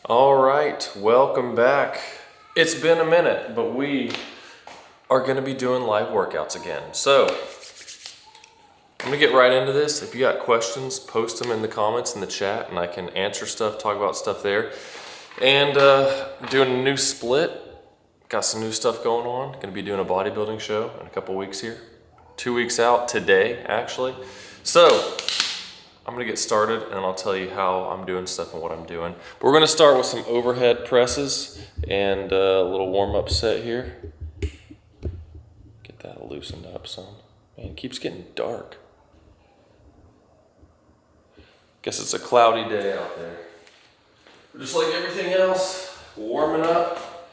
All right, welcome back. It's been a minute, but we are gonna be doing live workouts again. So, I'm gonna get right into this. If you got questions, post them in the comments in the chat and I can answer stuff, talk about stuff there. And doing a new split. Got some new stuff going on. Gonna be doing a bodybuilding show in a couple weeks here. 2 weeks out today, actually. So, I'm gonna get started and I'll tell you how I'm doing stuff and what I'm doing. We're gonna start with some overhead presses and a little warm-up set here. Get that loosened up some. Man, it keeps getting dark. Guess it's a cloudy day out there. But just like everything else, warming up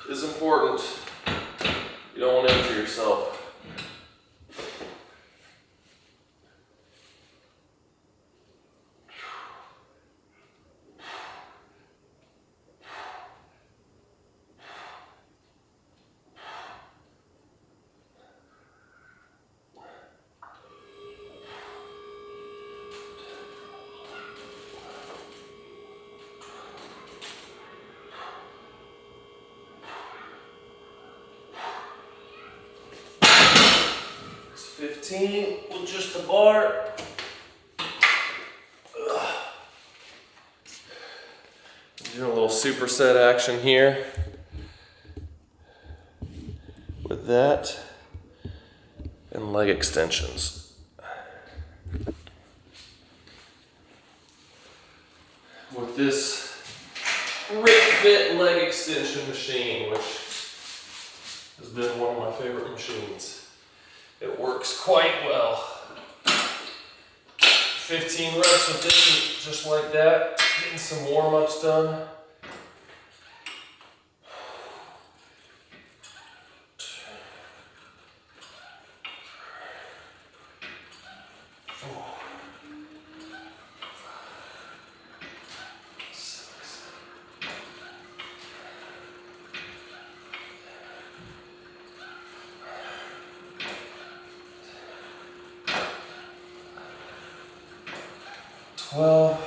is important. You don't want to injure yourself. It's 15 with just the bar. Doing a little superset action here with that and leg extensions. With this Rip Fit leg extension machine, which has been one of my favorite machines. It works quite well. 15 reps with this, just like that. Getting some warm-ups done. Twelve,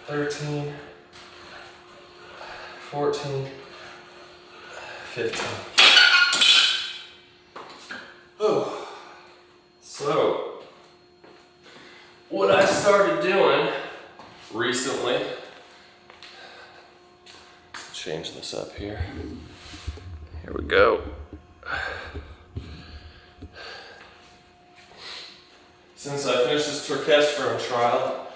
13, 14, 15. Oh. So, what I started doing recently, change this up here. Here we go. Since I finished this Turkesterone trial,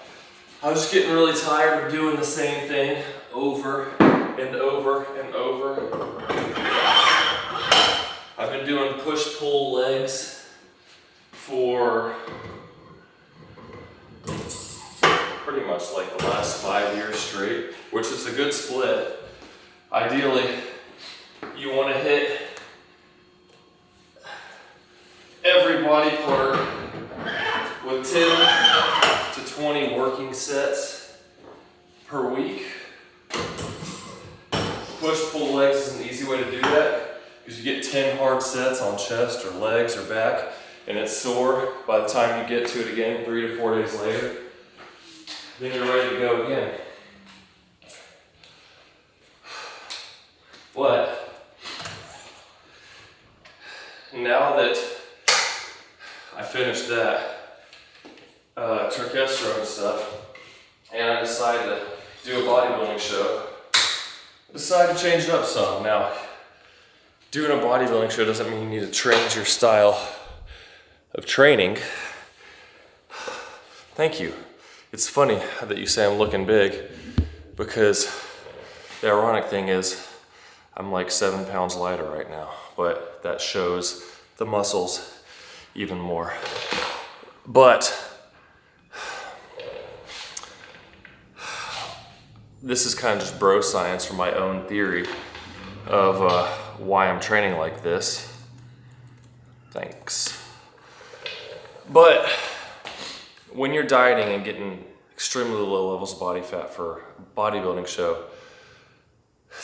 I was just getting really tired of doing the same thing over and over and over. I've been doing push-pull legs for pretty much like the last 5 years straight, which is a good split. Ideally, you want to hit every body part with 10 to 20 working sets per week. Push-pull legs is an easy way to do that because you get 10 hard sets on chest or legs or back and it's sore by the time you get to it again 3 to 4 days later. Then you're ready to go again. But now that I finished that Turkesterone stuff, and I decided to do a bodybuilding show. I decided to change it up some. Now, doing a bodybuilding show doesn't mean you need to change your style of training. Thank you. It's funny that you say I'm looking big because the ironic thing is I'm like 7 pounds lighter right now, but that shows the muscles even more. But this is kind of just bro science from my own theory of why I'm training like this. Thanks. But when you're dieting and getting extremely low levels of body fat for a bodybuilding show,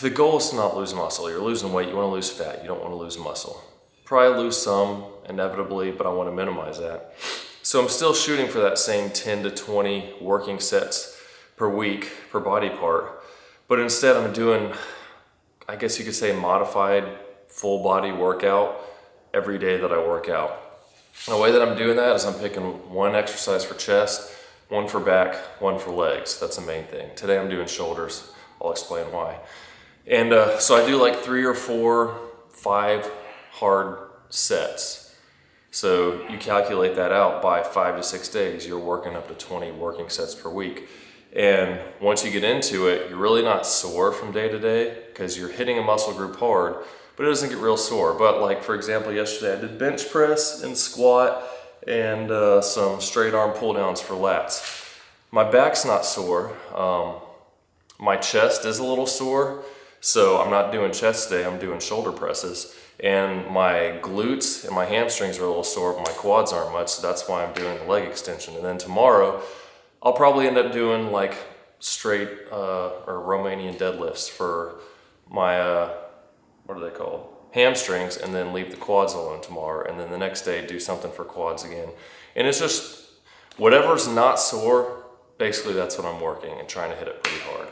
the goal is to not lose muscle. You're losing weight, you want to lose fat, you don't want to lose muscle. Probably lose some inevitably, but I want to minimize that. So I'm still shooting for that same 10 to 20 working sets per week per body part. But instead I'm doing, I guess you could say, modified full body workout every day that I work out. And the way that I'm doing that is I'm picking one exercise for chest, one for back, one for legs. That's the main thing. Today I'm doing shoulders. I'll explain why. And so I do like 3 or 4, 5 hard sets. So you calculate that out by 5 to 6 days, you're working up to 20 working sets per week. And once you get into it, you're really not sore from day to day because you're hitting a muscle group hard, but it doesn't get real sore. But like, for example, yesterday I did bench press and squat and some straight arm pull downs for lats. My back's not sore. My chest is a little sore, so I'm not doing chest today, I'm doing shoulder presses. And my glutes and my hamstrings are a little sore, but my quads aren't much, so that's why I'm doing the leg extension. And then tomorrow, I'll probably end up doing like straight or Romanian deadlifts for my, what are they called? Hamstrings, and then leave the quads alone tomorrow. And then the next day, do something for quads again. And it's just, whatever's not sore, basically that's what I'm working and trying to hit it pretty hard.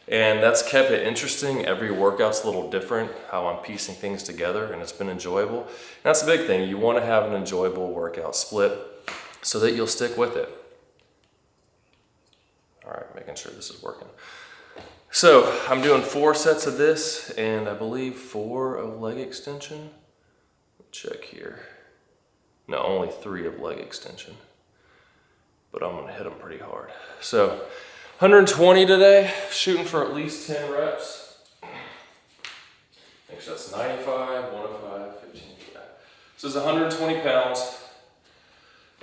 And that's kept it interesting. Every workout's a little different, how I'm piecing things together, and it's been enjoyable. And that's the big thing. You want to have an enjoyable workout split so that you'll stick with it. All right, making sure this is working. So I'm doing 4 sets of this, and I believe 4 of leg extension. Check here. No, only 3 of leg extension, but I'm gonna hit them pretty hard. So 120 today, shooting for at least 10 reps. Make sure that's 95, 105, 15, yeah. So it's 120 pounds.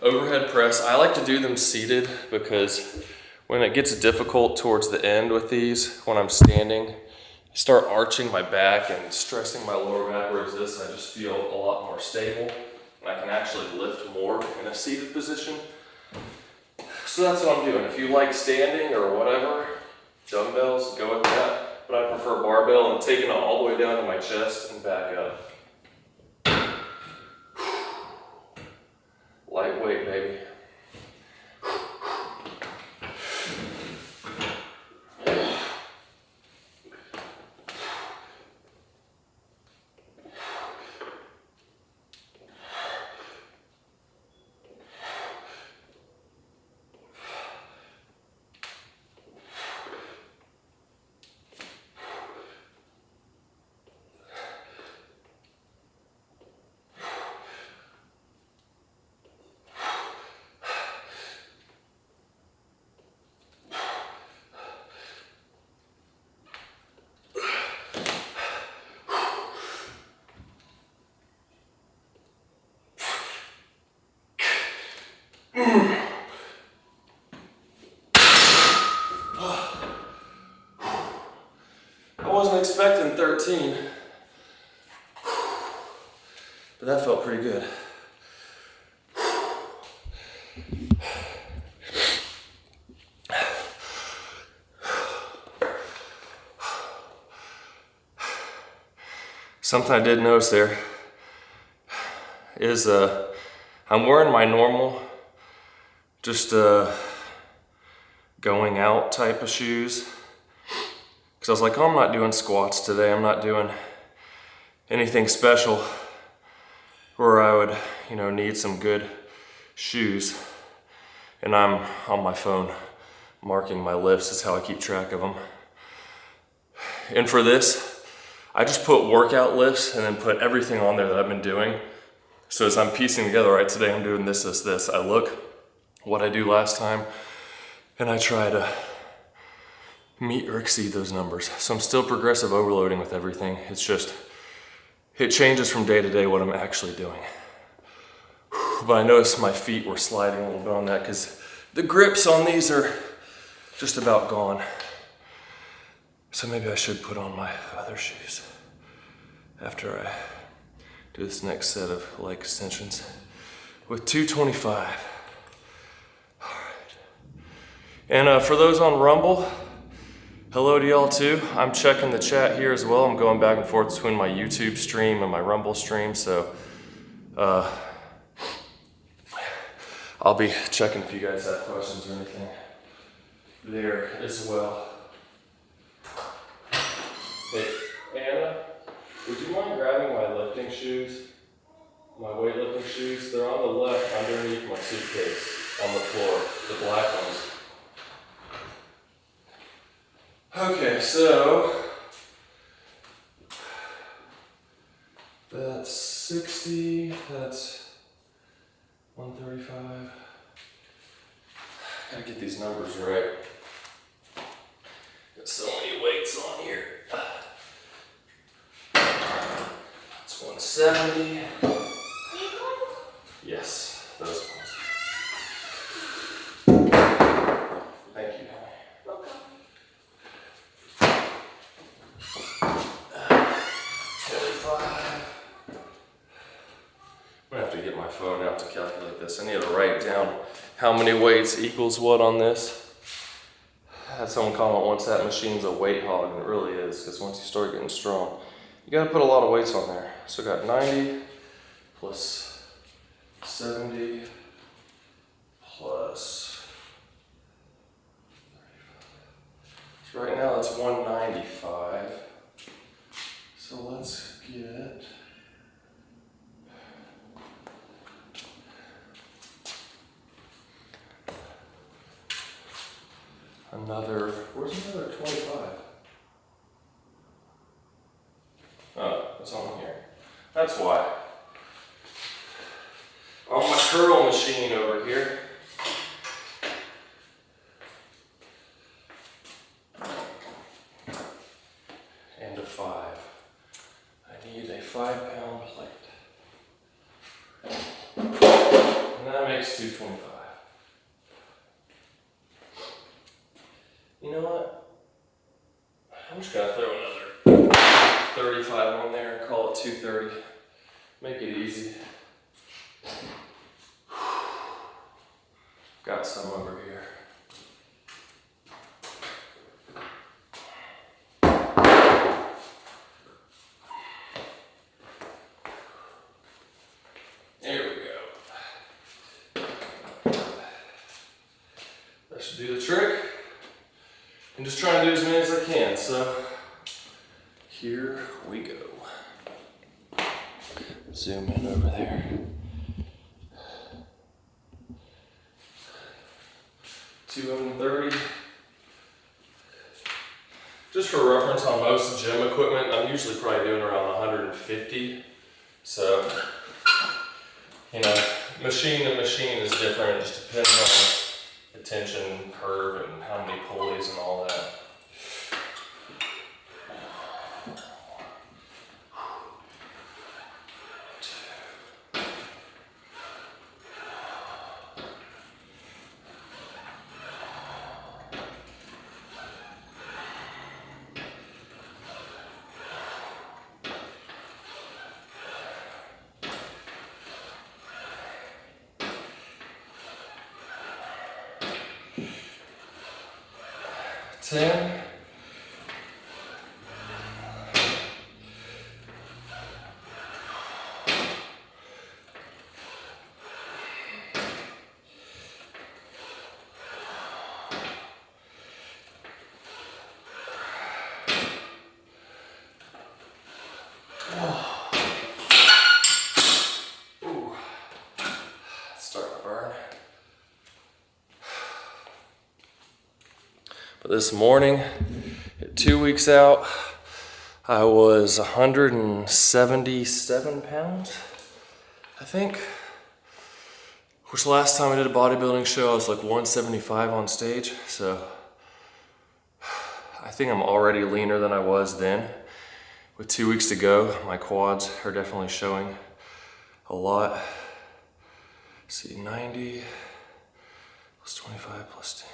Overhead press, I like to do them seated because when it gets difficult towards the end with these, when I'm standing, I start arching my back and stressing my lower back, whereas this, I just feel a lot more stable. And I can actually lift more in a seated position. So that's what I'm doing. If you like standing or whatever, dumbbells, go with that. But I prefer barbell and taking it all the way down to my chest and back up. Lightweight, baby. I wasn't expecting 13, but that felt pretty good. Something I did notice there is I'm wearing my normal, just going out type of shoes. Because I was like, oh, I'm not doing squats today. I'm not doing anything special where I would, need some good shoes. And I'm on my phone marking my lifts. That's how I keep track of them. And for this, I just put workout lifts and then put everything on there that I've been doing. So as I'm piecing together, right, today I'm doing this, I look what I do last time and I try to meet or exceed those numbers. So I'm still progressive overloading with everything. It's just, it changes from day to day what I'm actually doing. But I noticed my feet were sliding a little bit on that because the grips on these are just about gone. So maybe I should put on my other shoes after I do this next set of leg extensions with 225. All right. And for those on Rumble, hello to y'all too. I'm checking the chat here as well. I'm going back and forth between my YouTube stream and my Rumble stream, so I'll be checking if you guys have questions or anything. there as well. Hey, Anna, would you mind grabbing my lifting shoes? My weightlifting shoes? They're on the left underneath my suitcase on the floor, the black ones. Okay, so that's 60, that's 135. Gotta get these numbers right. Got so many weights on here. It's 170. Yes, those ones. Thank you. Welcome. 25. I'm gonna have to get my phone out to calculate this. I need to write down how many weights equals what on this. I had someone comment once that machine's a weight hog, and it really is, because once you start getting strong, you gotta put a lot of weights on there. So I got 90 plus 70 plus 35. So right now that's 195. So let's get another, where's another 25? Oh, it's on here. That's why. On my curl machine over here. And a 5. I need a 5-pound plate. And that makes 225. You know what? I'm just gonna throw another 35 on there and call it 230. Make it easy. Got some over here. There we go. That should do the trick. I'm just trying to do as many as I can, so here we go. Zoom in over there. $230. Just for reference on most gym equipment, I'm usually probably doing around 150. So, you know, machine to machine is different. It just depends on the tension curve and how many pulleys and all that. Ten. But this morning, at 2 weeks out, I was 177 pounds, I think. Which last time I did a bodybuilding show, I was like 175 on stage. So I think I'm already leaner than I was then. With 2 weeks to go, my quads are definitely showing a lot. Let's see, 90 plus 25 plus 10.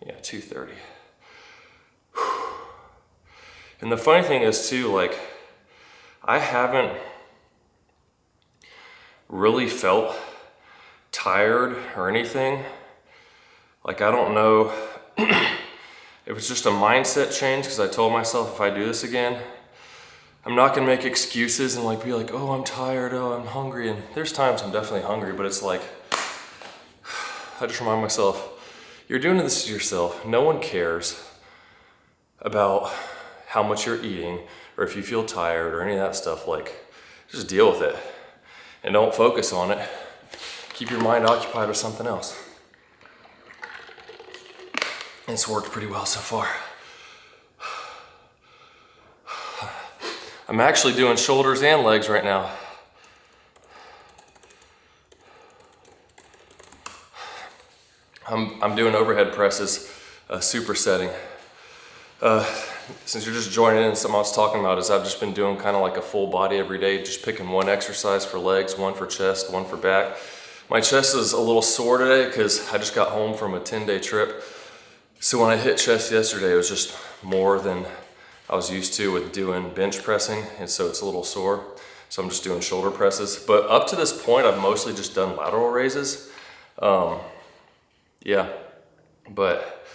Yeah, 230. And the funny thing is too, like, I haven't really felt tired or anything. Like, I don't know if it's just a mindset change, because I told myself if I do this again, I'm not gonna make excuses and like be like, oh, I'm tired, oh, I'm hungry. And there's times I'm definitely hungry, but it's like, I just remind myself, you're doing this to yourself. No one cares about how much you're eating or if you feel tired or any of that stuff. Like, just deal with it and don't focus on it. Keep your mind occupied with something else. And it's worked pretty well so far. I'm actually doing shoulders and legs right now. I'm doing overhead presses, supersetting. Since you're just joining in, something I was talking about is I've just been doing kind of like a full body every day, just picking one exercise for legs, one for chest, one for back. My chest is a little sore today because I just got home from a 10-day trip. So when I hit chest yesterday, it was just more than I was used to with doing bench pressing, and so it's a little sore. So I'm just doing shoulder presses. But up to this point, I've mostly just done lateral raises. Yeah, but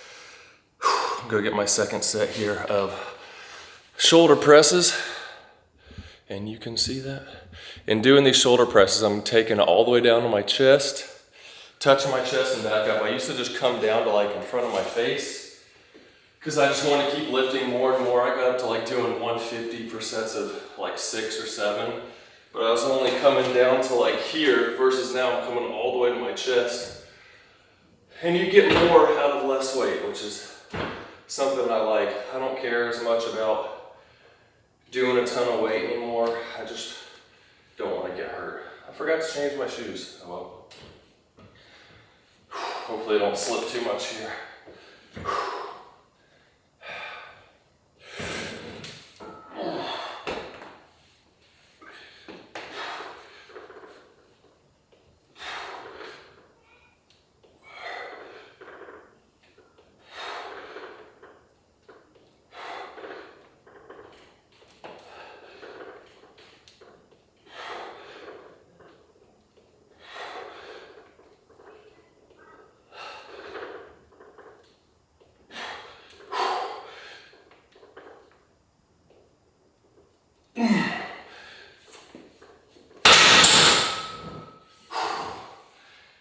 I'm gonna get my second set here of shoulder presses, and you can see that. In doing these shoulder presses, I'm taking it all the way down to my chest, touching my chest and back up. I used to just come down to like in front of my face because I just want to keep lifting more and more. I got up to like doing 150 for sets of like 6 or 7, but I was only coming down to like here versus now I'm coming all the way to my chest. And you get more out of less weight, which is something I like. I don't care as much about doing a ton of weight anymore. I just don't want to get hurt. I forgot to change my shoes. Oh well. Hopefully I don't slip too much here.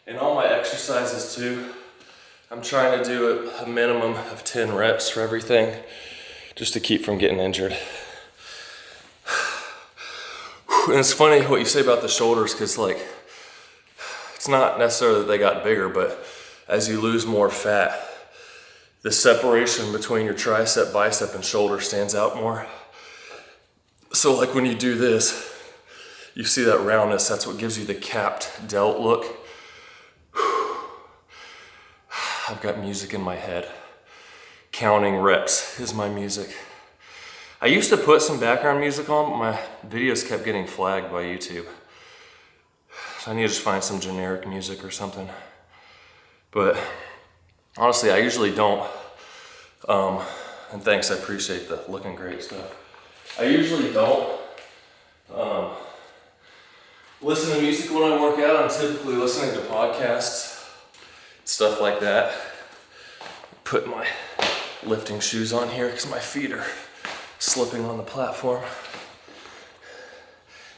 And all my exercises too, I'm trying to do a minimum of 10 reps for everything, just to keep from getting injured. And it's funny what you say about the shoulders, because like, it's not necessarily that they got bigger, but as you lose more fat, the separation between your tricep, bicep, and shoulder stands out more. So like when you do this, you see that roundness, that's what gives you the capped delt look. I've got music in my head. Counting reps is my music. I used to put some background music on, but my videos kept getting flagged by YouTube. So I need to just find some generic music or something. But honestly, I usually don't. And thanks, I appreciate the looking great stuff. I usually don't listen to music when I work out. I'm typically listening to podcasts, stuff like that. Put my lifting shoes on here because my feet are slipping on the platform.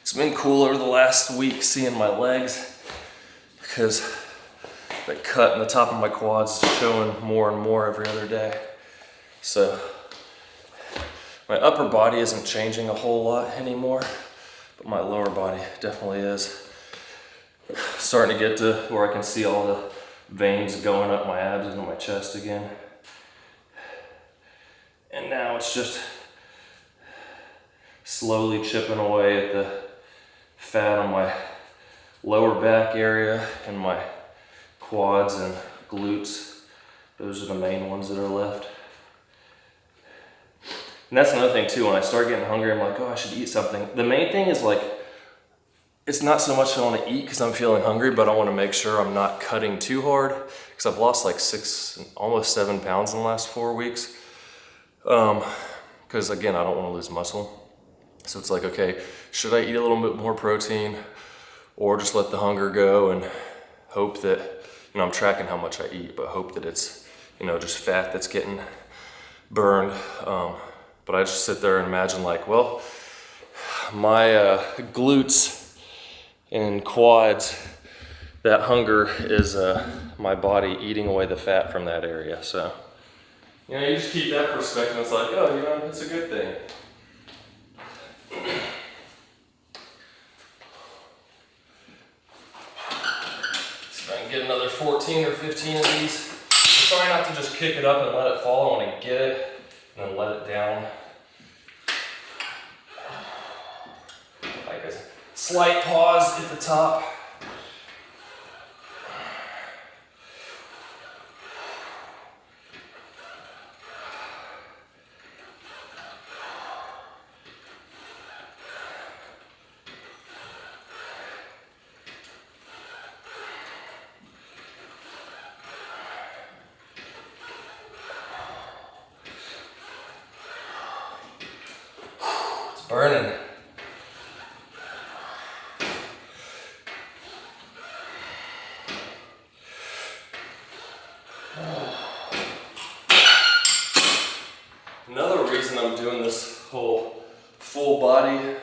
It's been cool over the last week seeing my legs because the cut in the top of my quads is showing more and more every other day. So my upper body isn't changing a whole lot anymore, but my lower body definitely is. Starting to get to where I can see all the veins going up my abs into my chest again. And now it's just slowly chipping away at the fat on my lower back area and my quads and glutes. Those are the main ones that are left. And that's another thing too, when I start getting hungry, I'm like, oh, I should eat something. The main thing is like, it's not so much I want to eat because I'm feeling hungry, but I want to make sure I'm not cutting too hard because I've lost like 6, almost 7 pounds in the last 4 weeks. Because again, I don't want to lose muscle. So it's like, okay, should I eat a little bit more protein or just let the hunger go and hope that, I'm tracking how much I eat, but hope that it's, just fat that's getting burned. But I just sit there and imagine like, well, my glutes and quads that hunger is my body eating away the fat from that area. So, you know, you just keep that perspective. It's like, oh, you know, it's a good thing. See if I can get another 14 or 15 of these. I'm trying not to just kick it up and let it fall. I want to get it and then let it down. Like a slight pause at the top. Burning. Another reason I'm doing this whole full body,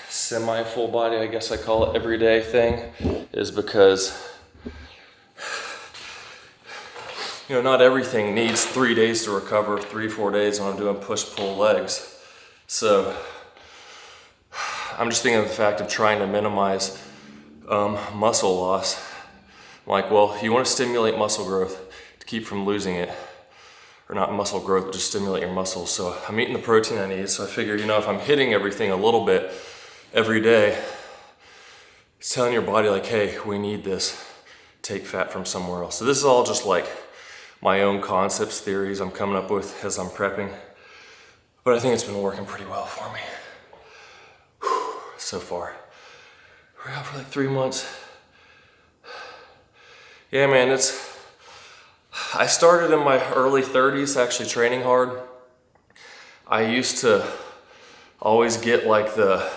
semi-full body, I guess I call it, everyday thing is because, you know, not everything needs 3 days to recover, 3-4 days when I'm doing push-pull legs. So I'm just thinking of the fact of trying to minimize muscle loss. I'm like, well, you want to stimulate muscle growth to keep from losing it. Or not muscle growth, but just stimulate your muscles. So I'm eating the protein I need. So I figure, you know, if I'm hitting everything a little bit every day, it's telling your body like, hey, we need this. Take fat from somewhere else. So this is all just like my own concepts, theories I'm coming up with as I'm prepping. But I think it's been working pretty well for me. Whew, so far. We're out for like 3 months. Yeah, man, I started in my early 30s actually training hard. I used to always get like the,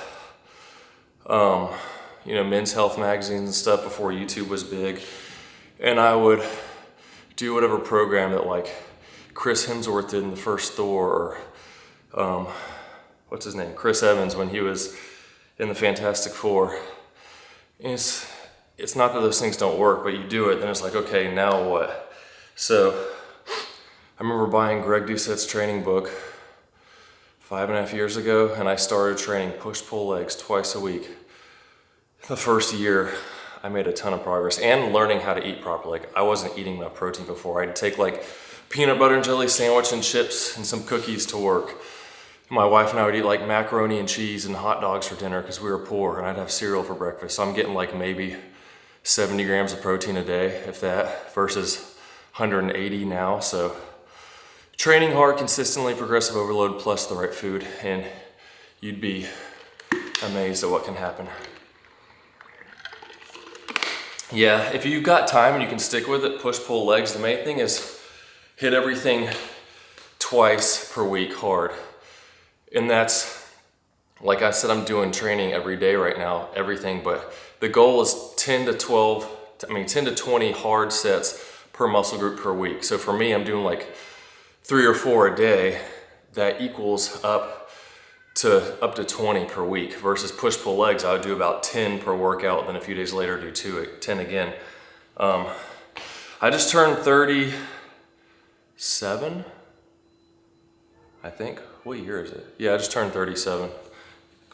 you know, men's health magazines and stuff before YouTube was big. And I would do whatever program that like Chris Hemsworth did in the first Thor, or what's his name? Chris Evans when he was in the Fantastic Four. And it's not that those things don't work, but you do it, then it's like, okay, now what? So I remember buying Greg Doucette's training book 5.5 years ago, and I started training push-pull legs twice a week. The first year, I made a ton of progress, and learning how to eat properly. Like, I wasn't eating enough protein before. I'd take like peanut butter and jelly sandwich and chips and some cookies to work. My wife and I would eat like macaroni and cheese and hot dogs for dinner because we were poor, and I'd have cereal for breakfast. So I'm getting like maybe 70 grams of protein a day, if that, versus 180 now. So training hard, consistently, progressive overload, plus the right food, and you'd be amazed at what can happen. Yeah, if you've got time and you can stick with it, push-pull legs, the main thing is hit everything twice per week hard. And that's, like I said, I'm doing training every day right now, everything, but the goal is 10 to 20 hard sets per muscle group per week. So for me, I'm doing like 3 or 4 a day. That equals up to 20 per week, versus push-pull legs, I would do about 10 per workout, then a few days later do 10 again. I just turned 37, I think. What year is it? Yeah, I just turned 37 a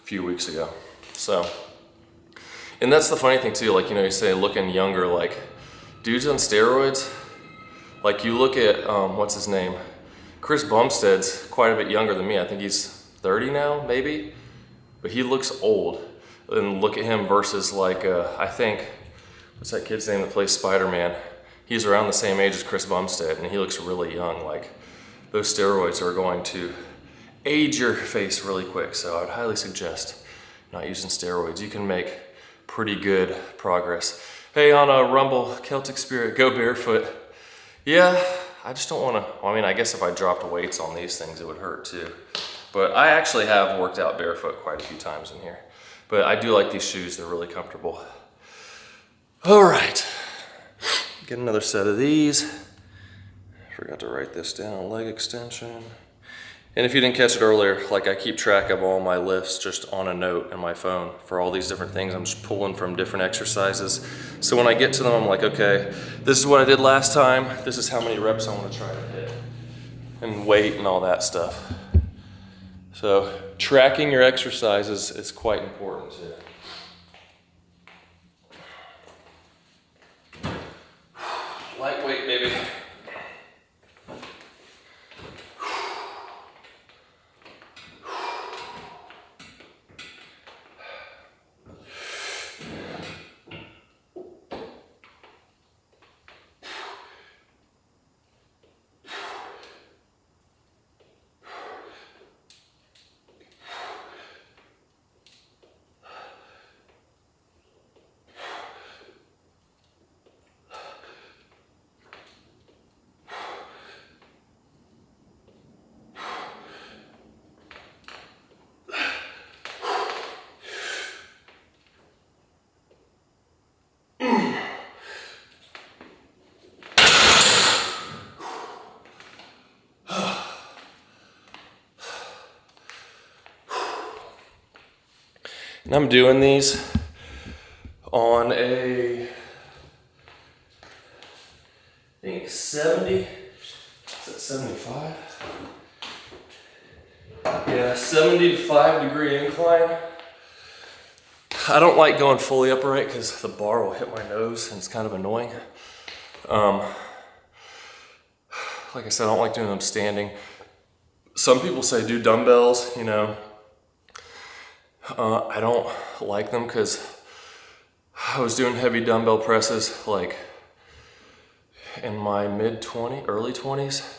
few weeks ago. So, and that's the funny thing too, like, you know, you say looking younger, like dudes on steroids, like you look at, what's his name? Chris Bumstead's quite a bit younger than me. I think he's 30 now, maybe, but he looks old. And look at him versus like, I think, what's that kid's name that plays Spider-Man? He's around the same age as Chris Bumstead, and he looks really young. Like, those steroids are going to age your face really quick, so I would highly suggest not using steroids. You can make pretty good progress. Hey, on a Rumble, Celtic Spirit, go barefoot. Yeah, I just don't want to, well, I mean, I guess if I dropped weights on these things, it would hurt too. But I actually have worked out barefoot quite a few times in here. But I do like these shoes, they're really comfortable. All right, get another set of these. Forgot to write this down, leg extension. And if you didn't catch it earlier, like I keep track of all my lifts just on a note in my phone for all these different things. I'm just pulling from different exercises. So when I get to them, I'm like, okay, this is what I did last time. This is how many reps I want to try to hit. And weight and all that stuff. So tracking your exercises is quite important too. Lightweight, baby. And I'm doing these on a, I think 70, is that 75? Yeah, 75-degree incline. I don't like going fully upright because the bar will hit my nose and it's kind of annoying. Like I said, I don't like doing them standing. Some people say do dumbbells, you know. I don't like them because I was doing heavy dumbbell presses like in my early 20s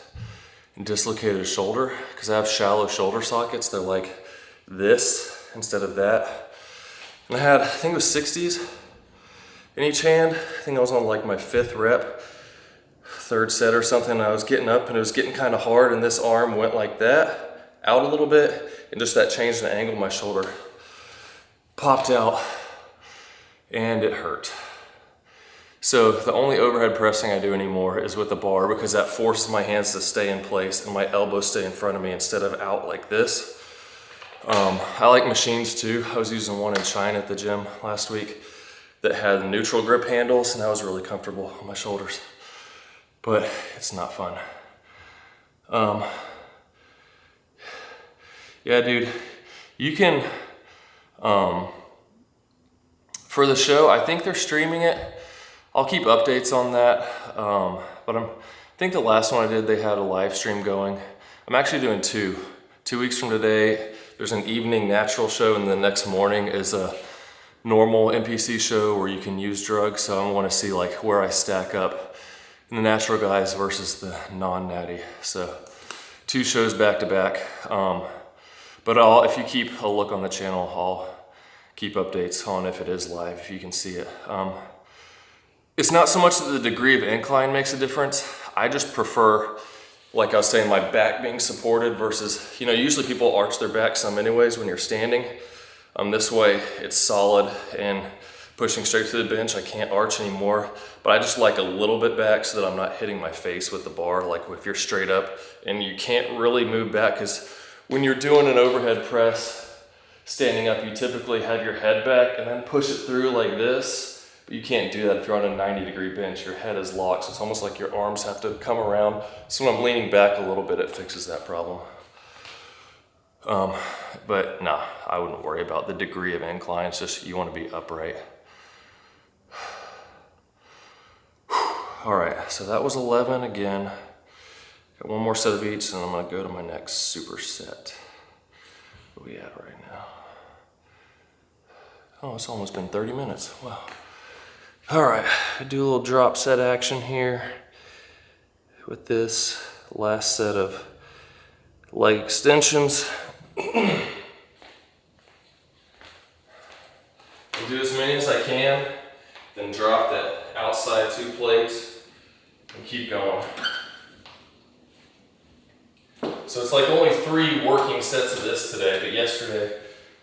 and dislocated a shoulder because I have shallow shoulder sockets. They're like this instead of that. And I had, I think it was 60s in each hand. I think I was on like my 5th rep, 3rd set or something. I was getting up and it was getting kind of hard and this arm went like that, out a little bit, and just that changed the angle of my shoulder. Popped out and it hurt. So the only overhead pressing I do anymore is with the bar because that forces my hands to stay in place and my elbows stay in front of me instead of out like this. I like machines too. I was using one in China at the gym last week that had neutral grip handles and that was really comfortable on my shoulders, but it's not fun. Yeah, dude, you can, for the show, I think they're streaming it. I'll keep updates on that. But I think the last one I did, they had a live stream going. I'm actually doing 2. 2 weeks from today, there's an evening natural show and the next morning is a normal NPC show where you can use drugs. So I want to see like where I stack up in the natural guys versus the non-natty. So 2 shows back to back. But if you keep a look on the channel, I'll keep updates on if it is live, if you can see it. It's not so much that the degree of incline makes a difference. I just prefer, like I was saying, my back being supported versus, you know, usually people arch their back some anyways when you're standing. This way it's solid and pushing straight to the bench. I can't arch anymore, but I just like a little bit back so that I'm not hitting my face with the bar. Like if you're straight up and you can't really move back, because when you're doing an overhead press, standing up, you typically have your head back and then push it through like this, but you can't do that if you're on a 90-degree bench. Your head is locked, so it's almost like your arms have to come around. So when I'm leaning back a little bit, it fixes that problem. But nah, I wouldn't worry about the degree of incline. It's just you want to be upright. All right, so that was 11 again. Got one more set of each, and I'm gonna go to my next superset. Where we at right now? Oh, it's almost been 30 minutes. Wow. All right, I do a little drop set action here with this last set of leg extensions. I'll do as many as I can, then drop that outside 2 plates and keep going. So it's like only 3 working sets of this today, but yesterday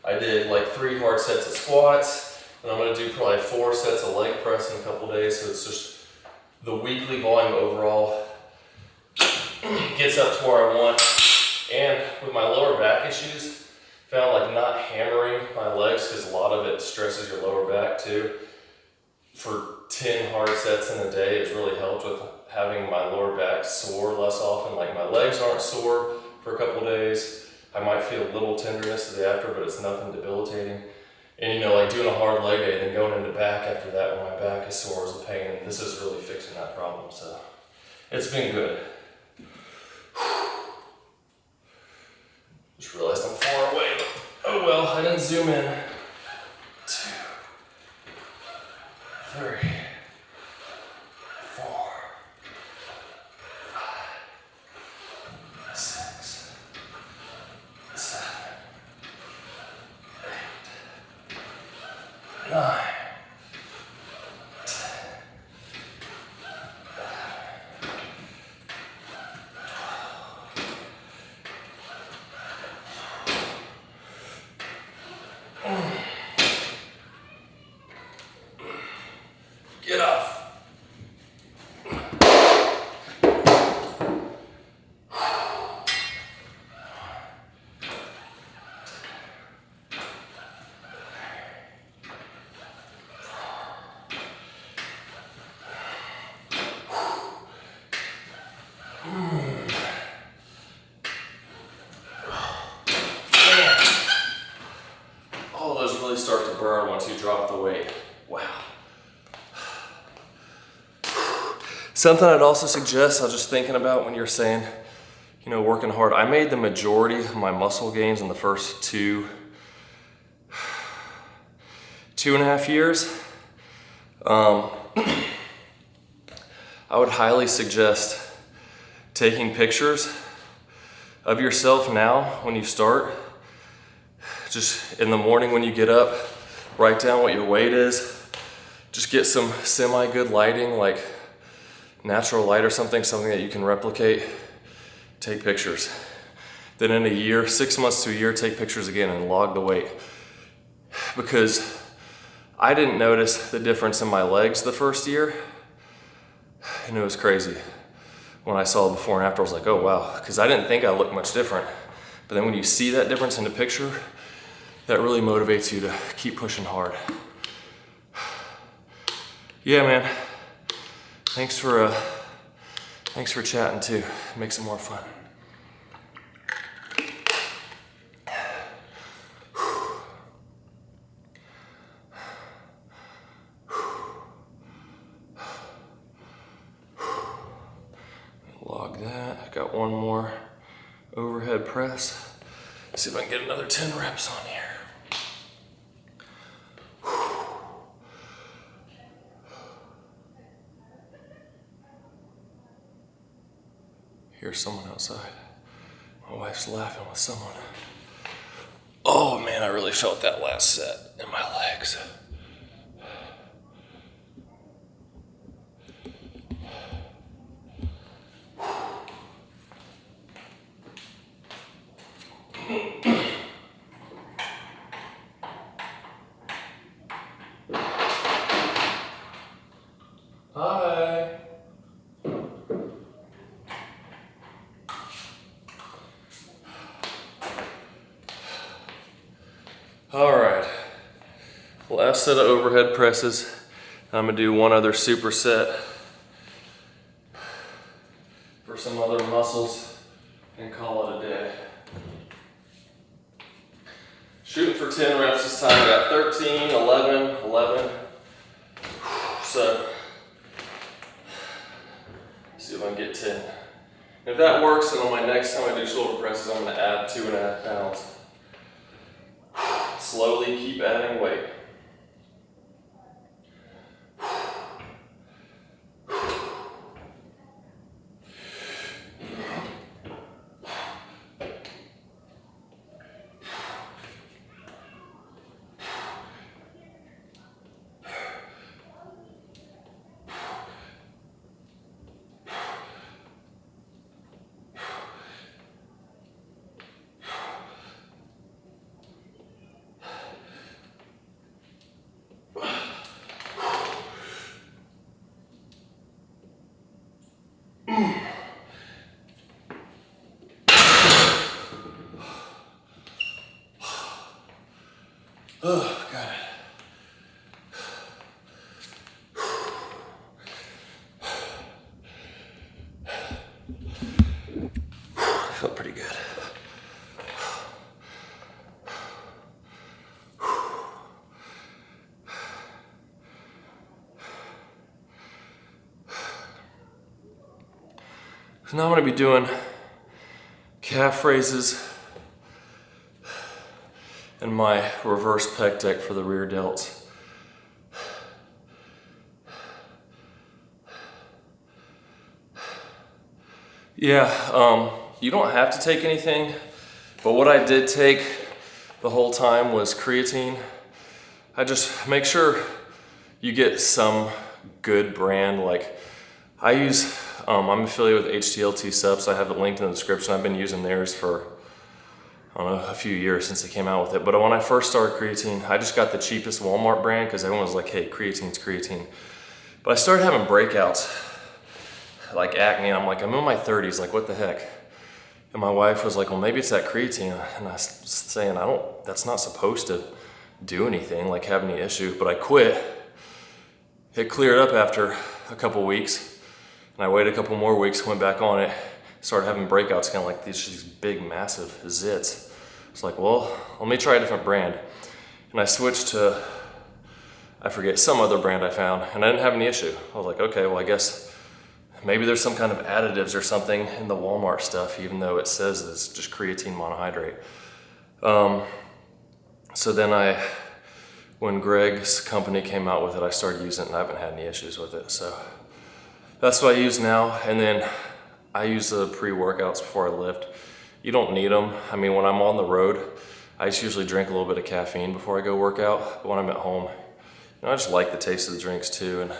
I did like 3 hard sets of squats, and I'm gonna do probably 4 sets of leg press in a couple days, so it's just the weekly volume overall gets up to where I want. And with my lower back issues, found like not hammering my legs, because a lot of it stresses your lower back too. For 10 hard sets in a day, it's really helped with having my lower back sore less often. Like my legs aren't sore for a couple of days. I might feel a little tenderness the day after, but it's nothing debilitating. And you know, like doing a hard leg day, then going into back after that when my back is sore is a pain, and this is really fixing that problem, so it's been good. Just realized I'm far away. Oh well, I didn't zoom in. 2, 3, 4, 5, 6, 7, 8, 9, 10, 11. Get off. All those really start to burn once you drop the weight. Wow. Something I'd also suggest, I was just thinking about when you're saying, you know, working hard. I made the majority of my muscle gains in the first 2.5 years. I would highly suggest taking pictures of yourself now when you start. Just in the morning when you get up, write down what your weight is. Just get some semi-good lighting, like natural light or something that you can replicate. Take pictures. Then in a year, 6 months to a year, take pictures again and log the weight. Because I didn't notice the difference in my legs the first year, and it was crazy. When I saw before and after, I was like, oh wow, because I didn't think I looked much different. But then when you see that difference in the picture, that really motivates you to keep pushing hard. Yeah, man. Thanks for chatting too. Makes it more fun. Log that. I got one more overhead press. See if I can get another 10 reps on here. Here's someone outside. My wife's laughing with someone. Oh man, I really felt that last set in my legs. Hi. All right, last set of overhead presses. I'm gonna do one other superset for some other muscles and call it a day. Shooting for 10 reps this time. Got 13, 11, 11. So, see if I can get 10. And if that works, then on my next time I do shoulder presses, I'm gonna add 2.5 pounds. Slowly keep adding weight. Oh, God. Felt pretty good. So now I'm going to be doing calf raises and my reverse pec deck for the rear delts. Yeah, you don't have to take anything, but what I did take the whole time was creatine. I just make sure you get some good brand. Like I use, I'm affiliated with HTLT Subs. I have it linked in the description. I've been using theirs for, I don't know, a few years since they came out with it. But when I first started creatine, I just got the cheapest Walmart brand because everyone was like, hey, creatine's creatine. But I started having breakouts, like acne. I'm like, I'm in my 30s, like what the heck? And my wife was like, well, maybe it's that creatine. And I was saying, that's not supposed to do anything, like have any issue. But I quit. It cleared up after a couple weeks. And I waited a couple more weeks, went back on it, started having breakouts, kind of like these big, massive zits. It's like, well, let me try a different brand. And I switched to, I forget, some other brand I found, and I didn't have any issue. I was like, okay, well, I guess maybe there's some kind of additives or something in the Walmart stuff, even though it says it's just creatine monohydrate. So then when Greg's company came out with it, I started using it and I haven't had any issues with it. So that's what I use now. And then I use the pre-workouts before I lift. You don't need them. I mean, when I'm on the road, I just usually drink a little bit of caffeine before I go work out. But when I'm at home, I just like the taste of the drinks too.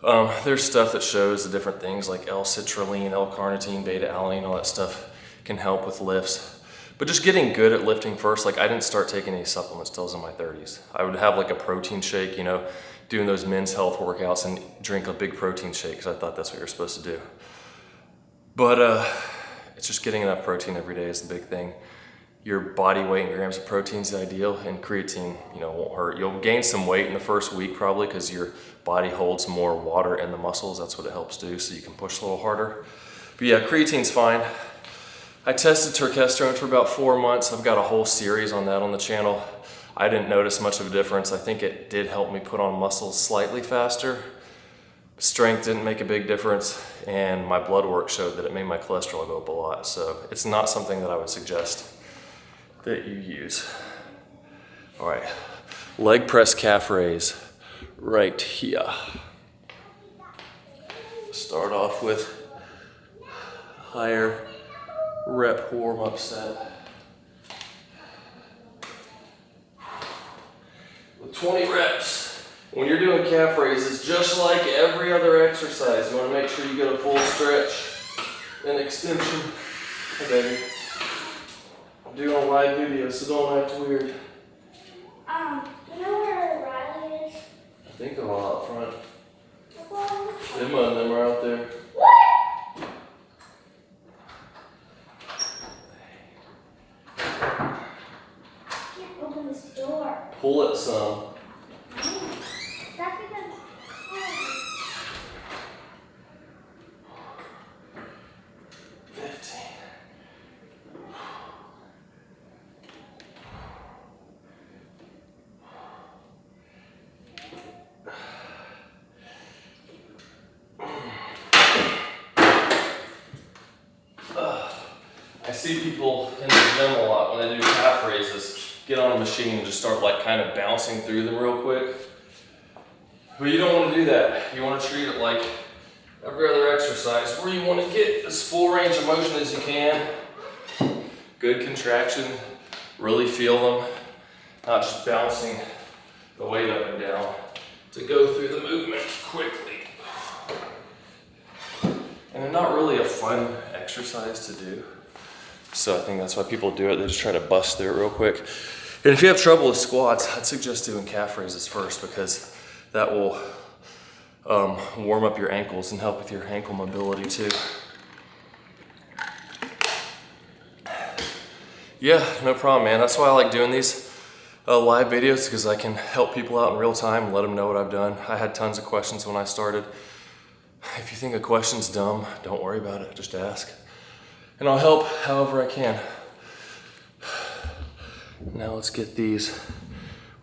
And there's stuff that shows the different things like L-citrulline, L-carnitine, beta-alanine, all that stuff can help with lifts. But just getting good at lifting first, like I didn't start taking any supplements till I was in my 30s. I would have like a protein shake, you know, doing those men's health workouts and drink a big protein shake because I thought that's what you're supposed to do. But it's just getting enough protein every day is the big thing. Your body weight in grams of protein is the ideal, and creatine, you know, won't hurt. You'll gain some weight in the first week probably because your body holds more water in the muscles. That's what it helps do, so you can push a little harder. But yeah, creatine's fine. I tested Turkesterone for about 4 months. I've got a whole series on that on the channel. I didn't notice much of a difference. I think it did help me put on muscle slightly faster. Strength didn't make a big difference, and my blood work showed that it made my cholesterol go up a lot. So it's not something that I would suggest that you use. All right, leg press calf raise right here. Start off with higher rep warm up set. With 20 reps. When you're doing calf raises, just like every other exercise, you want to make sure you get a full stretch and extension. Hey baby. I'm doing a live video, so don't act weird. You know where Riley is? I think they're all out front. Emma and them are out there. What? I can't open this door. Pull it some. That's because 15. I see people in the gym a lot when they do calf raises, get on a machine and just start like kind of bouncing through them real quick. But you don't want to do that. You want to treat it like every other exercise where you want to get as full range of motion as you can. Good contraction, really feel them, not just bouncing the weight up and down to go through the movement quickly. And they're not really a fun exercise to do. So I think that's why people do it. They just try to bust through it real quick. And if you have trouble with squats, I'd suggest doing calf raises first because that will warm up your ankles and help with your ankle mobility too. Yeah, no problem, man. That's why I like doing these. live videos because I can help people out in real time and let them know what I've done. I had tons of questions when I started. If you think a question's dumb, don't worry about it, just ask. And I'll help however I can. Now let's get these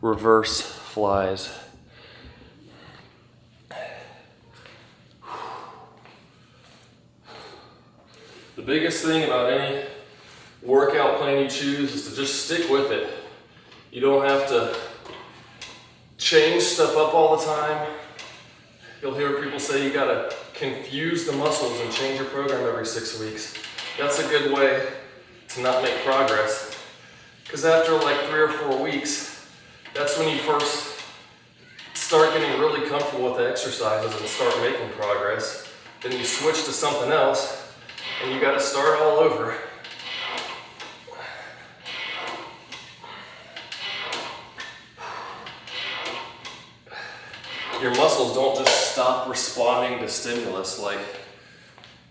reverse flies. The biggest thing about any workout plan you choose is to just stick with it. You don't have to change stuff up all the time. You'll hear people say you gotta confuse the muscles and change your program every 6 weeks. That's a good way to not make progress. Because after like 3 or 4 weeks, that's when you first start getting really comfortable with the exercises and start making progress. Then you switch to something else and you gotta start all over. Your muscles don't just stop responding to stimulus. Like,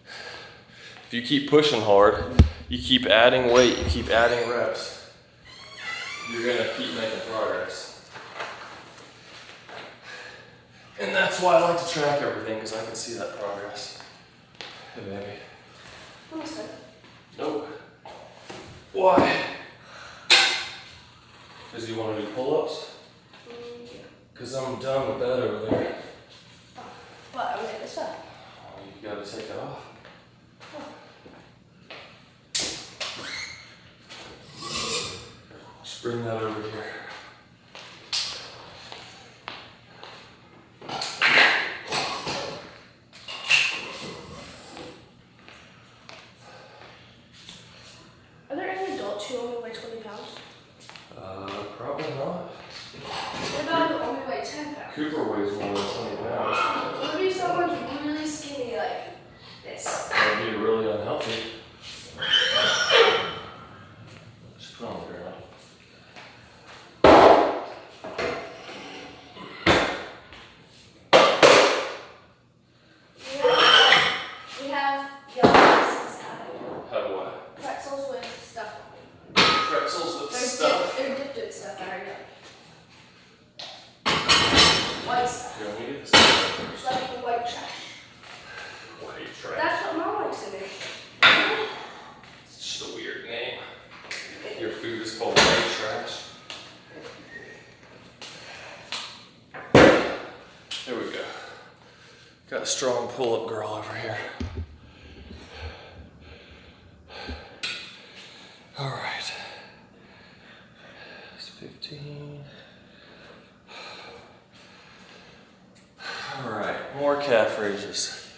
if you keep pushing hard, you keep adding weight, you keep adding reps, you're gonna keep making progress. And that's why I like to track everything, because I can see that progress. Hey, baby. Nope. Why? Because you want to do pull-ups? Because I'm done with that over there. But I'm gonna stop. Oh, you gotta take it off. Just bring that over here. Are there any adults who only weigh 20 pounds? Probably not. What about who only weigh 10 pounds? Cooper weighs more than 20 pounds. What if someone's really skinny like this? That would be really unhealthy. Just put on the ground. We have yellow inside. Have what? Pretzels with stuff on them. Pretzels with stuff. They're dipped in stuff that are yellow. White stuff. You want me to get this? It's like the white trash. White trash. That's what Mom likes to do. It's just a weird name. Your food is called white trash. There we go. Got a strong pull-up girl over here. All right. It's 15. All right, more calf raises.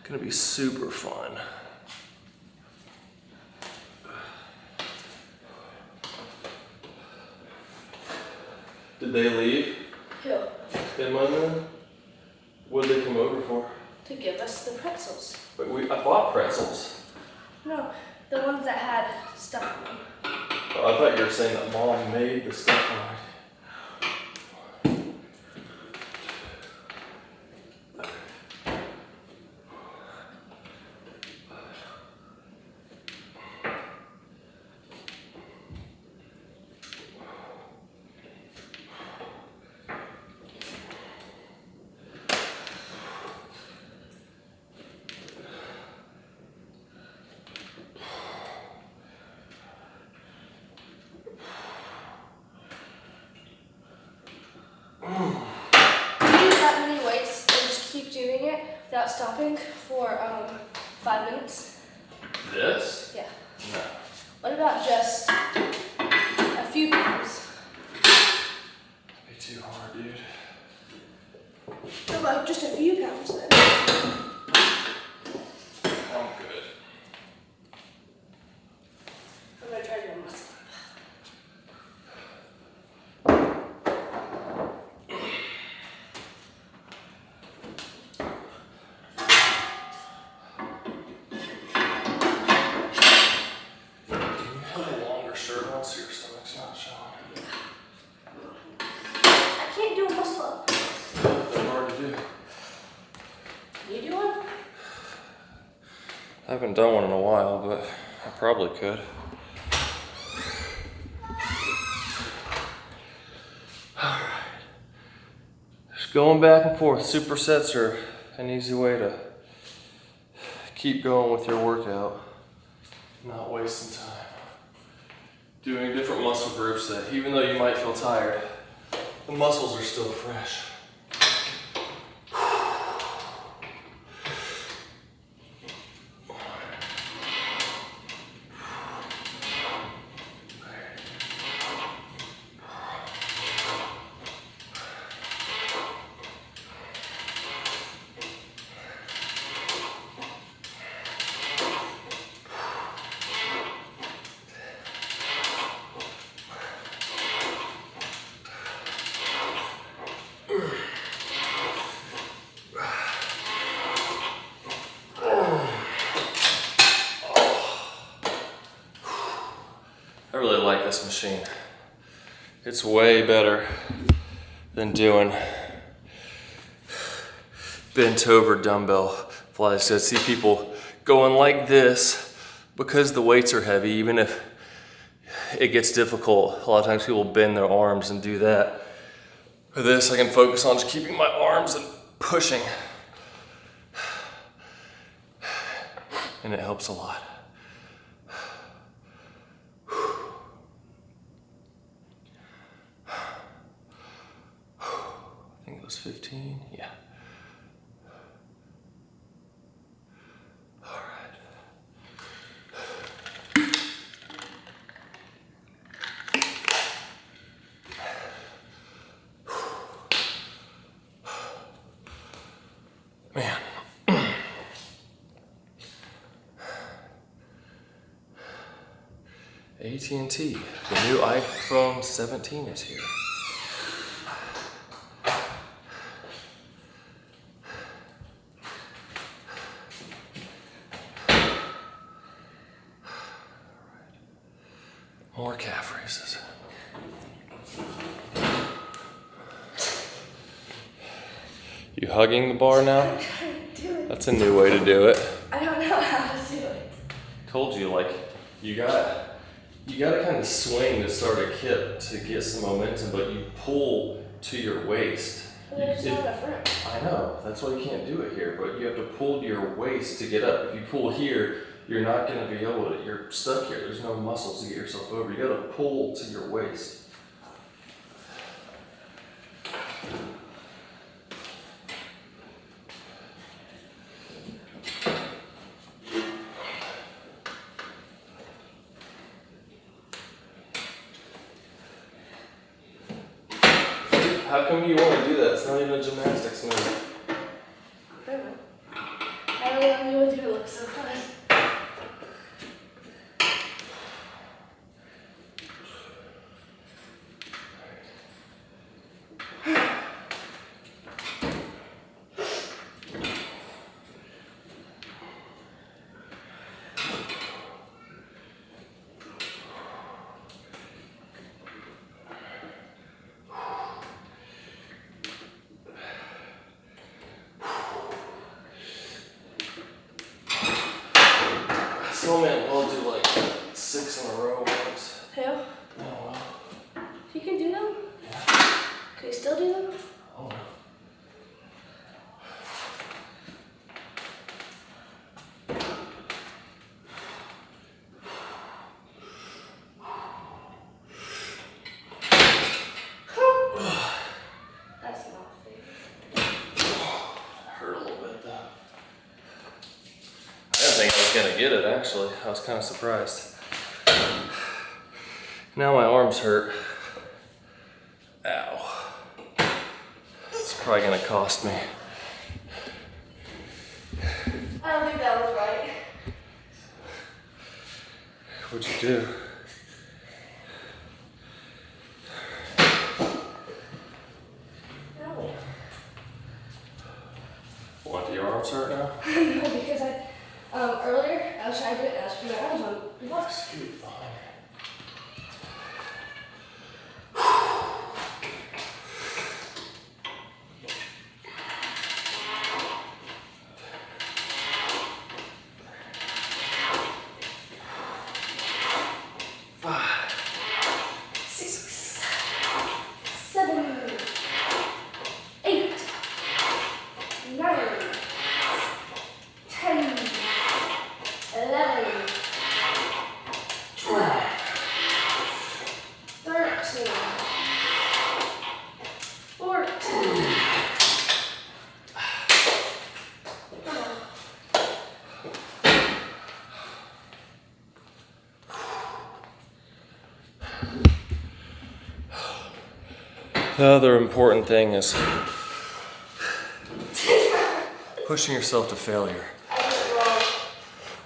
Gonna be super fun. Did they leave? Who? Him and them? What did they come over for? To give us the pretzels. But I bought pretzels. No, the ones that had stuff on them. Oh, I thought you were saying that Mom made the stuff already. Without stopping for 5 minutes? This? Yeah. No. What about just a few pounds? That'd be too hard, dude. What about just a few pounds then? I'm good. I'm gonna try to do a muscle up. So your stomach's not showing. I can't do a muscle up. They're hard to do. Can you do one? I haven't done one in a while, but I probably could. Going back and forth, supersets are an easy way to keep going with your workout. Not wasting time. Doing different muscle groups that even though you might feel tired, the muscles are still fresh. I really like this machine. It's way better than doing bent over dumbbell flies. I see people going like this because the weights are heavy, even if it gets difficult. A lot of times people bend their arms and do that. For this, I can focus on just keeping my arms and pushing. And it helps a lot. I think it was 15, yeah. All right. Man. AT&T, the new iPhone 17 is here. More calf raises. You hugging the bar now? I'm trying to do it. That's a new way to do it. I don't know how to do it. Told you, like, you gotta kind of swing to start a kip to get some momentum, but you pull to your waist. But there's not enough room. I know, that's why you can't do it here, but you have to pull to your waist to get up. If you pull here, you're not gonna be able to, you're stuck here. There's no muscles to get yourself over. You gotta pull to your waist. How come you want to do that? It's not even a gymnastics move. I don't know. I don't know what you do. It looks so fun. Some men will do like 6 in a row once. Who? Oh well. You can do them? Yeah. Can you still do them? Oh no. That's not fair. Hurt a little bit though. I didn't think I was gonna get it actually. I was kind of surprised. Now my arms hurt. Ow. It's probably gonna cost me. I don't think that was right. What'd you do? No. What, your arms hurt now? No, because earlier I was trying to do it and I was putting my arms on the box. Scoot behind. The other important thing is pushing yourself to failure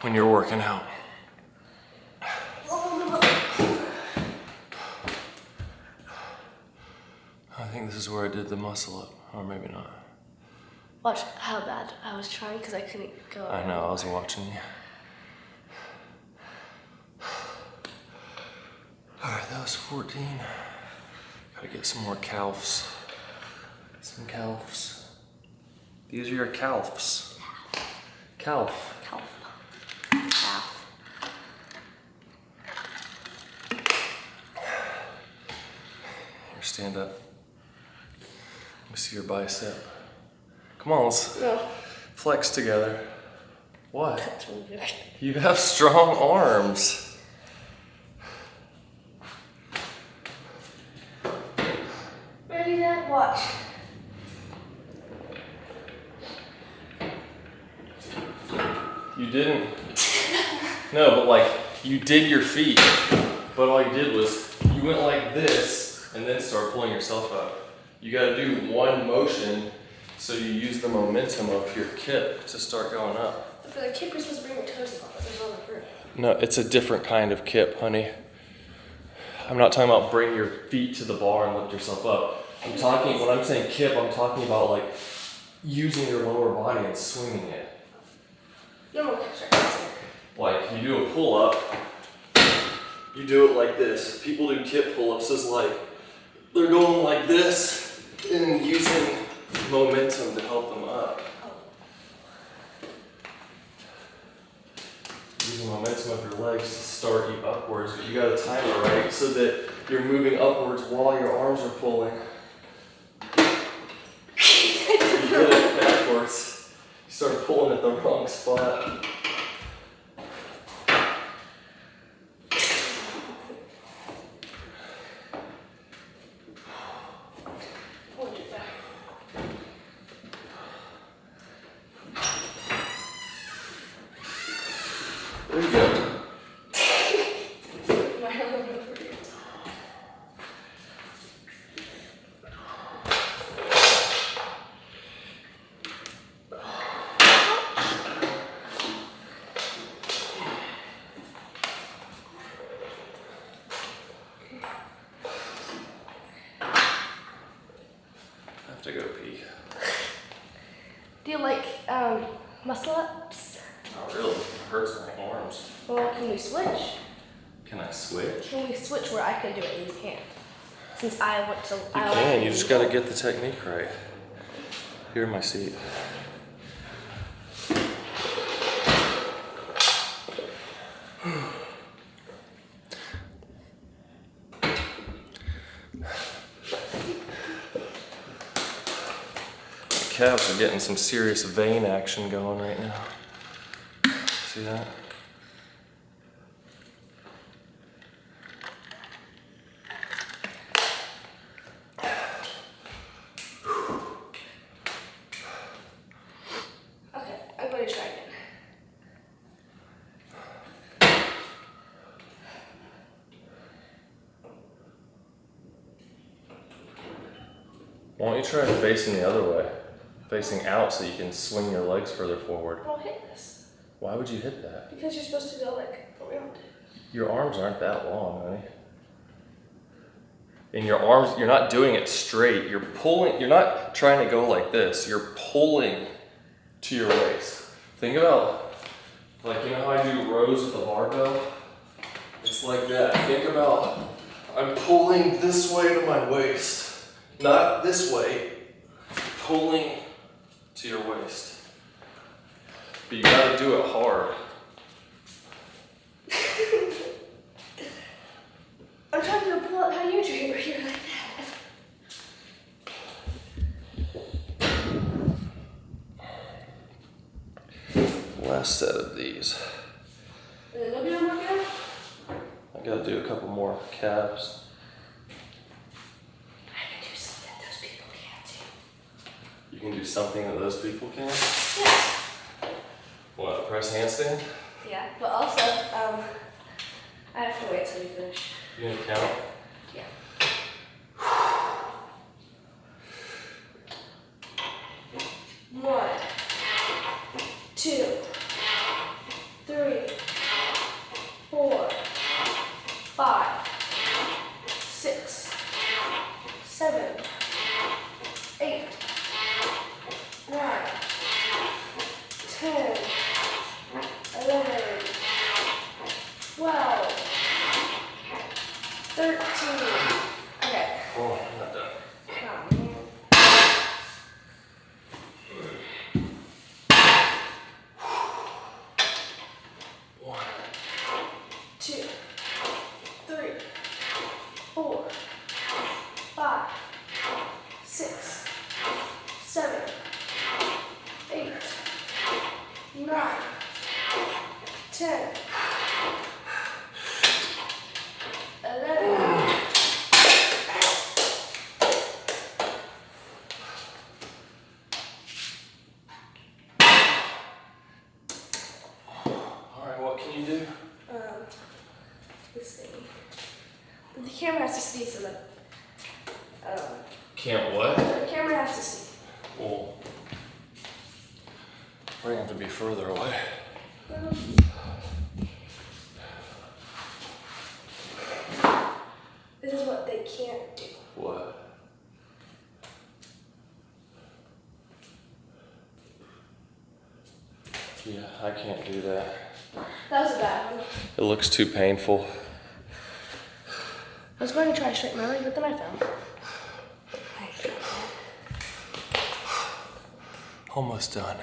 when you're working out. I think this is where I did the muscle up, or maybe not. Watch how bad I was trying because I couldn't go. I know, I was watching you. Alright, that was 14. Gotta get some more calves. Some calves. These are your calves. Calf. Calf. Calf. Here, stand up. Let me see your bicep. Come on, let's flex together. What? That's really good. You have strong arms. Ready, Dad? Watch. You didn't. No, but like, you did your feet. But all you did was, you went like this, and then started pulling yourself up. You gotta do one motion, so you use the momentum of your kip to start going up. For the kip, you're supposed to bring your toes up, but there's no room. No, it's a different kind of kip, honey. I'm not talking about bring your feet to the bar and lift yourself up. I'm talking, when I'm saying kip, I'm talking about like using your lower body and swinging it. No, sorry. Like you do a pull up, you do it like this. People do kip pull ups as like, they're going like this and using momentum to help them up. Using momentum of your legs to start you upwards, but you gotta time it right so that you're moving upwards while your arms are pulling. You did it backwards. You started pulling at the wrong spot. Hold it back. There you go. My arm over here. I have to go pee. Do you like muscle ups? Not really. It hurts my arms. Well, can we switch? Can I switch? Can we switch where I can do it and you can't? Since I went to. You can, you just gotta get the technique right. Here in my seat. Calves are getting some serious vein action going right now. See that? Okay, I'm going to try again. Why don't you try facing the other way? Facing out so you can swing your legs further forward. I'll hit this. Why would you hit that? Because you're supposed to go like around it. Your arms aren't that long, honey. And your arms, you're not doing it straight. You're pulling, you're not trying to go like this. You're pulling to your waist. Think about, like, you know how I do rows with a barbell? It's like that. Think about, I'm pulling this way to my waist. Not this way. Pulling to your waist. But you gotta do it hard. I'm trying to pull out how you do it, but you're like that. Last set of these. And then what do you want to work I gotta do a couple more calves. I can do something those people can't do. You can do something that those people can? Yes. What, press handstand? Yeah, but also, I have to wait till you finish. You gonna count? Yeah. 2, 3, 4, 5, 6, 7, 8, 9, 10, 11, 12, 13. Okay. Oh, I'm not done. Oh, man. 1, 2, 3, 4, 5, 6, 7, 8, 9, 10, 11. All right, what can you do? This thing. But the camera has to see, so that. Can't what? The camera has to see. Well, we're gonna have to be further away. This is what they can't do. What? Yeah, I can't do that. That was a bad one. It looks too painful. I was going to try to straighten my leg, but then I fell. Almost done.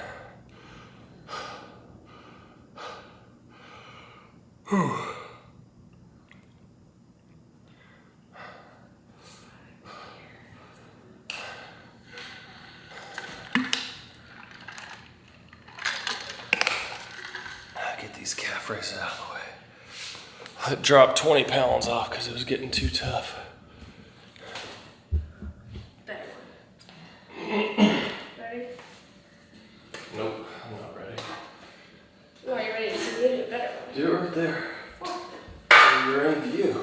Get these calf raises out of the way. I dropped 20 pounds off because it was getting too tough. Better one. Ready? Nope, I'm not ready. No, you're ready to see me do a better one. Do it right there. You're in view.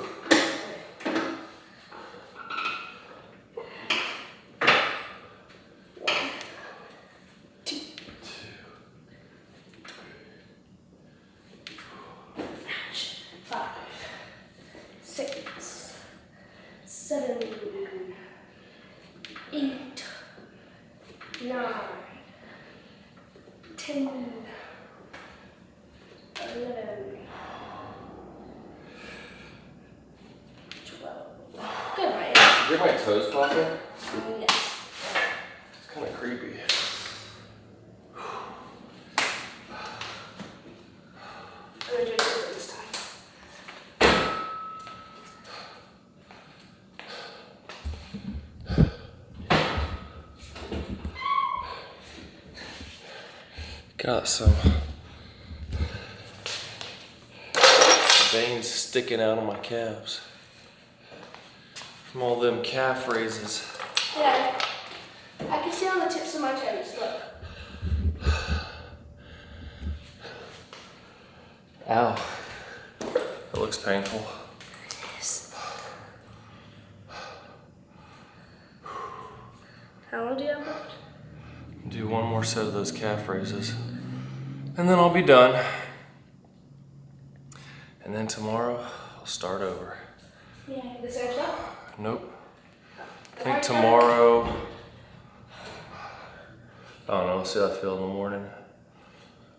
Five, 6, 7, 8, 9, 10, 11, 12. Good, right? Hear my toes popping? Yes. It's kind of creepy. I'm gonna do it different this time. Got some veins sticking out of my calves from all them calf raises. Yeah, I can see on the tips of my toes. Look. Ow. That looks painful. Yes. How long do you have left? Do one more set of those calf raises, and then I'll be done. And then tomorrow, I'll start over. Yeah, the same stuff? Nope. I think tomorrow, I don't know, let's see how I feel in the morning.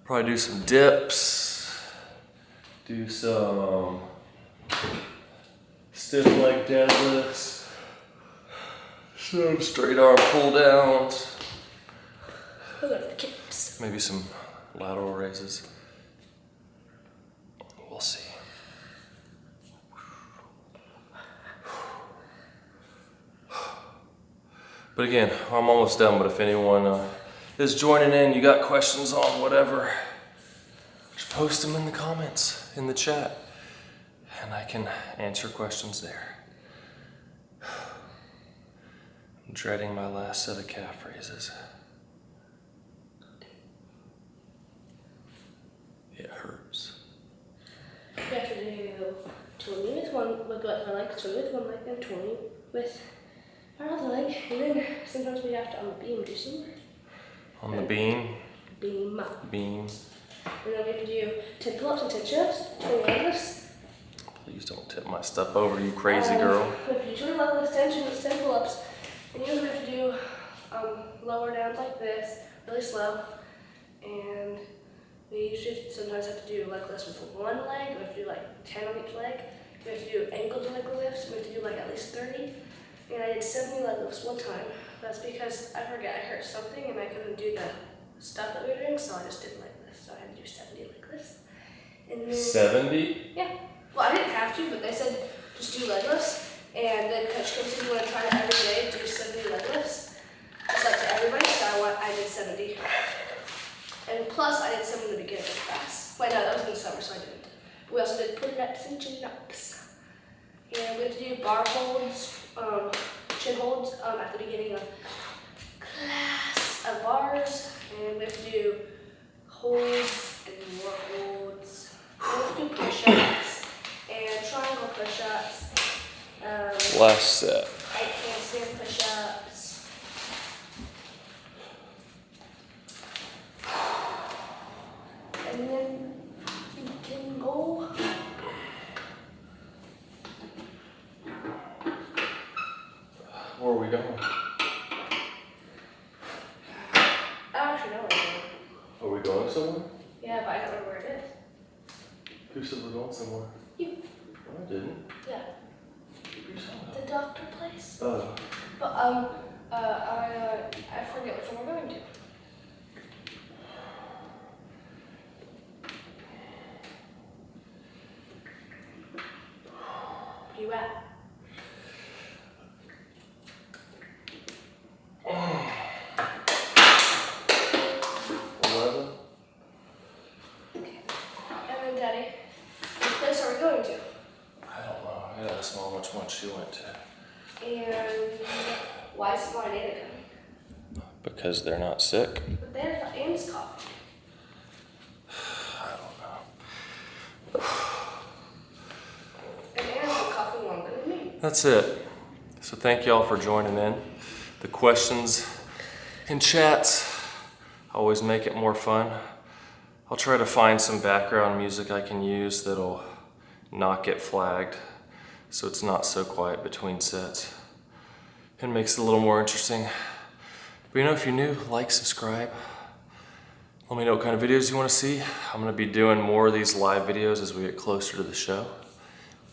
Probably do some dips, do some stiff leg deadlifts, some straight arm pull downs, Those are the kips. maybe some lateral raises. We'll see. But again, I'm almost done, but if anyone is joining in, you got questions on whatever, just post them in the comments, in the chat, and I can answer questions there. I'm dreading my last set of calf raises. It hurts. You have to do 20 with one, with what I like, 20 with one leg, and 20 with our other leg. And then sometimes we have to on the beam do some. On the beam, Beam. Beam. And then we have to do 10 pull-ups and 10 chin-ups, 20 leg lifts. Please don't tip my stuff over, you crazy girl. We have to do 20 leg lifts, 10 chin-ups, 10 pull-ups. And usually we have to do lower downs like this, really slow. And we usually sometimes have to do leg lifts with one leg. We have to do like 10 on each leg. We have to do ankle leg lifts. We have to do like at least 30. And I did 70 leg lifts one time. That's because I forget I hurt something and I couldn't do the stuff that we were doing, so I just did leg lifts. So I had to do 70 leg lifts. And then, 70? Yeah. Well, I didn't have to, but they said just do leg lifts. And then coach said you want to try it every day, do 70 leg lifts. It's up to everybody, so I did 70. And plus, I did some in the beginning of the class. Wait, no, that was in the summer, so I didn't. We also did pull-ups and chin-ups. And we have to do bar holds, chin holds at the beginning of class of bars. And we have to do holds and more holds. And we have to do push-ups and triangle push-ups. Last set. I can't stand push-ups. And then we can go. Where are we going? I actually know where we're going. Are we going somewhere? Yeah, but I don't know where it is. Who said we're going somewhere? You. No, I didn't. Yeah. Who said that? The doctor place. Oh. But I forget which one we're going to. Where you at? And then Daddy, which place are we going to? I don't know. I gotta ask Mom which one she went to. And why is Mom and Anna coming? Because they're not sick. But there's Anna's coffee. I don't know. And Anna's been coughing longer than me. That's it. So thank y'all for joining in. The questions and chats always make it more fun. I'll try to find some background music I can use that'll not get flagged, so it's not so quiet between sets. It makes it a little more interesting. But you know, if you're new, like, subscribe. Let me know what kind of videos you want to see. I'm going to be doing more of these live videos as we get closer to the show.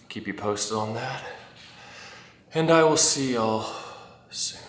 Keep you posted on that. And I will see y'all soon.